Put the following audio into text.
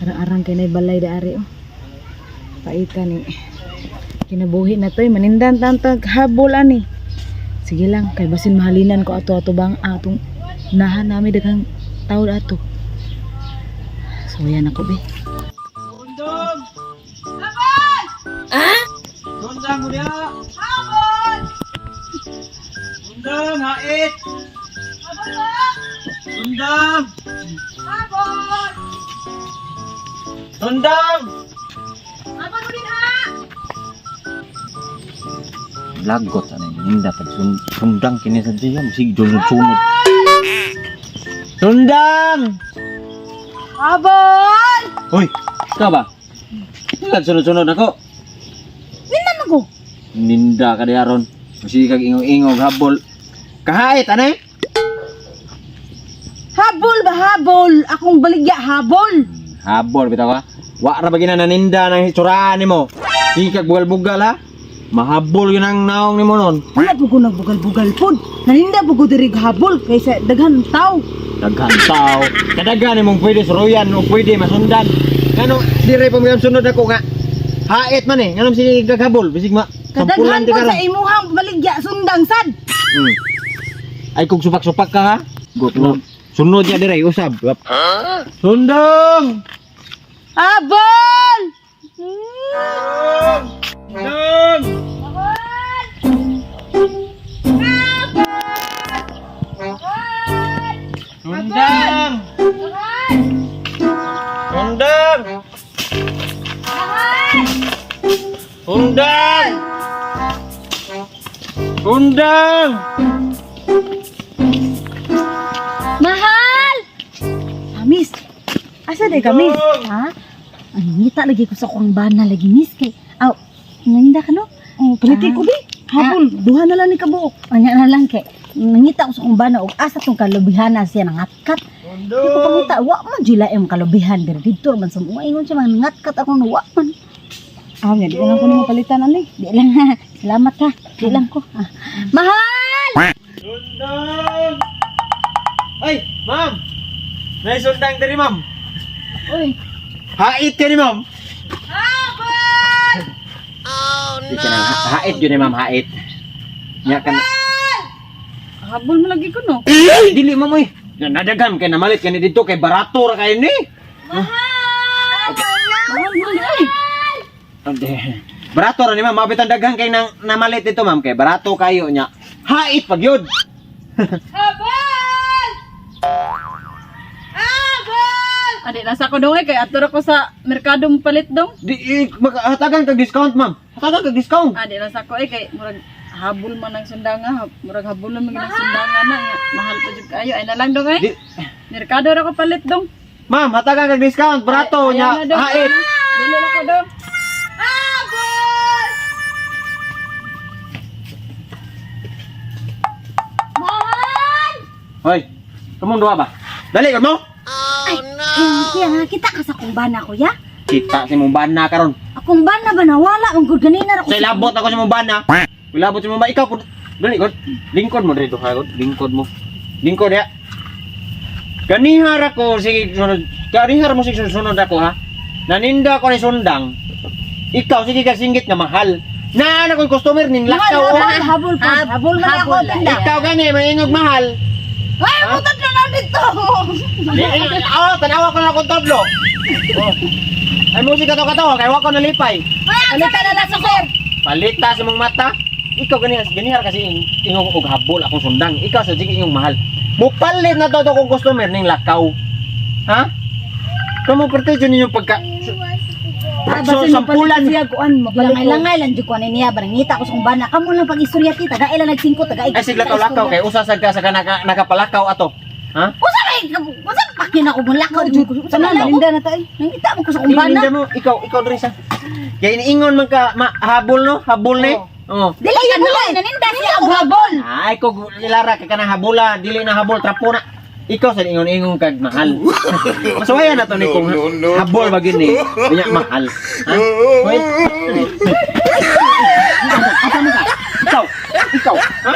Arang-arang kay nay balay dari oh. Paitan ni. Kinabuhi na to, manindan tantag habol ani. Sige lang, kay basin mahalinan ko ato bang atong nahan namin daghang taon ato. So yan ako be. Undong! Habol! Ah? Undong mo niya! Habol! Undong, hait! Habol ba? Undong! Habol! Undong! Habol mo din ha! Lagot ano yun, dapat sundang kini sa diya, musig sunod-sunod. Sundang! Habol! Hoy, ikaw ba? Sunod-sunod ako. Minnan ako. Ninda ka diaron. Musig kag ingong-ingong habol. Kahait ano eh? Habol ba habol? Akong baligya habol. Habol bitaw ka. Wa ra ba ginananinda nang hitsuraan nimo. Di kag bugal-bugal ha. Mahabol yun ang naong nimo nun. Wala po ko nagbugal-bugal po. Naninda po ko dirig habol kaysa daghan tao. Daghan tao. Kadaghan nimong pwede suruyan o pwede masundan. Ngano dire pa mo sunod ako nga. Hait man eh. Ngano sini gaghabol bisig ma. Kadaghan po sa imuhang baligya sundang sad. Ay kung supak-supak ka ha. Go. Sunod ya dire usab. Sundong. Habol! Sundong. Sundang. Sundang. Sundang. Sundang. Mahal! Miss, asa day ka, miss? Ha? Nangita lagi ko sa kuang bana lagi, miss. Kay, nanginda ka, no? Palitin ko, di. Habol, duha na lang ni kabuok. Anya na lang, kay. Nangita ko sa kuang bana, o asa tong kalubihan na siya nangatkat. Di ko pangita, wa man jila yung kalubihan. Pero dito man sa mga ingon siya, nangatkat ako na wa man. Nga, di lang ko na mapalitan, ano eh. Di lang, ha. Salamat, ha. Di lang ko. Mahal! Sundang. Ay, ma'am. May sundang dari, ma'am. Uy. Hait ka ni, ma'am. Habol! Di ka na, hait yun ni, ma'am, hait. Nya ka na. Habol mo lagi ko, no? Ay, dili, ma'am, eh. Nadagam kay namalit ka ni dito kay barato ra kayo ni. Mahal mo lagi. Barato ra ni, ma'am. Mabit ang daghan kay nang namalit dito, ma'am. Kay barato kayo nya. Hait pag yun. Habol! Habol! Adi, nasa ko dong kay atur ako sa merkado mo palit dong. Di, hatagan kag discount, ma'am. Hatagan kag discount. Adi, nasa ko kay murag habol man ang sundanga, murag habol man ang sundanga na. Mahal pa jud kayo. Ay na lang dong Di, merkado ra ko palit dong. ma'am, hatagan kag discount. Barato Ay, nya. ayaw na dong. Hait. Dili na ko dong. Habol! Mahal! Hoy. Kamong duha ba? Dali ka mo. Kaya kita ka sa kong bana kuya. Kita si mong bana karon. Akong bana ba nawala ang gud ganina ra ko. Sa ilabot ako sa mong bana. Ilabot si mong bana. Ikaw po. Dali ko. Lingkod mo dito ha. Lingkod mo. Lingkod ya. Ganihar ako sige sunod. Ganihar mo sige sunod ako ha. Naninda ko ni sundang. Ikaw sige ka singgit nga mahal. Na ako customer ning lakaw. Habol pa. Habol man ako tinda. Ikaw gani maingog mahal. Ay, putot na lang dito. Tanawa ko na akong tablo. Ay musika to katawa kay wa ko nalipay. Palita na lang sa sir. Palita sa mong mata. Ikaw ganihar kasi ingong og habol akong sundang. Ikaw sa sige ingong mahal. Mupalit na to kong customer ning lakaw. Ha? Kamu pertejo ninyo pagka so sampulan siya kuan mo. Langay lang jud kuan niya barang ngita ko sa kumbana. Kamo lang pag istorya kita ga ila nagsingko taga. ay sigla lakaw kay usa sad ka sa nakapalakaw ato. Ha? Usa pakin ako mulakaw jud ko. Sa nalinda na tay. Nangita mo ko sa kumbana. Ininda mo ikaw diri sa. Kay iniingon man ka habol no? Habol ni. Oh. Dili ka bulay naninda siya og habol. Ay kog nilara ka kanang habula dili na habol trapo na. Ikaw sa ingon-ingon kag mahal. Masuwayan na to ni kung habol ba gini. Unya mahal. Ha? Hoy. Asa mo ka? Ikaw. Ha?